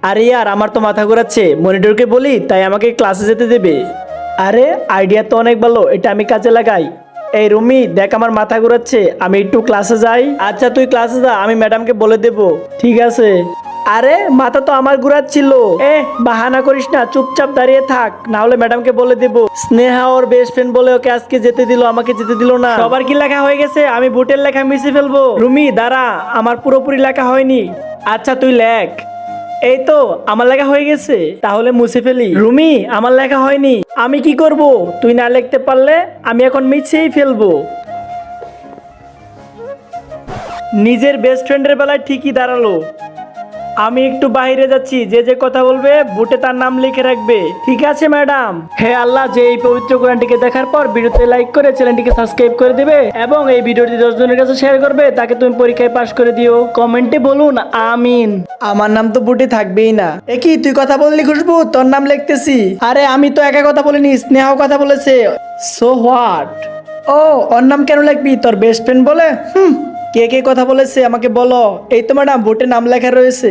আরে ইয়ার আমার তো মাথা ঘোরাচ্ছে, মনিটরকে বলি তাই আমাকে ক্লাসে যেতে দেবে। আরে আইডিয়া তো অনেক ভালো, এটা আমি কাজে লাগাই। এই রুমি দেখ আমার মাথা ঘোরাচ্ছে, আমি একটু ক্লাসে যাই। আচ্ছা তুই ক্লাসে যা, আমি ম্যাডামকে বলে দেব। ঠিক আছে। আরে মাথা তো আমার ঘুরাচ্ছিল। বাহানা করিস না, চুপচাপ দাঁড়িয়ে থাক, না হলে ম্যাডামকে বলে দেব। স্নেহা ওর বেস্ট ফ্রেন্ড বলে ওকে আজকে যেতে দিল, আমাকে যেতে দিল না। সবার কি লেখা হয়ে গেছে? আমি বুটের লেখা মিশে ফেলবো। রুমি দাঁড়া, আমার পুরোপুরি লেখা হয়নি। আচ্ছা তুই লেখ। এই তো আমার লেখা হয়ে গেছে, তাহলে মুছে ফেলি। রুমি আমার লেখা হয়নি, আমি কি করব? তুই না লিখতে পারলে আমি এখন মিছেই ফেলবো। নিজের বেস্ট ফ্রেন্ডের বেলায় ঠিকই দাঁড়ালো। আমি একটু বাইরে যাচ্ছি, যে যে কথা বলবে বুটে তার নাম লিখে রাখবে। ঠিক আছে ম্যাডাম। হে আল্লাহ, যে এই পবিত্র কোরআনটিকে দেখার পর ভিডিওতে লাইক করে চ্যানেলটিকে সাবস্ক্রাইব করে দিবে এবং এই ভিডিওটি 10 জনের কাছে শেয়ার করবে, তাকে তুমি পরীক্ষায় পাশ করে দিও। কমেন্টে বলুন আমিন। আমার নাম তো বুটে থাকবেই না। কি তুই কথা বললি খুশবু? তোর নাম লিখতেছি। আরে আমি তো একা কথা বলিনি, স্নেহাও কথা বলেছে। So what? ও ওর নাম কেন লিখবি? তোর বেস্ট ফ্রেন্ড বলে। কে কে কথা বলেছে আমাকে বলো। এই তো ম্যাডাম, বুটে নাম লেখা রয়েছে।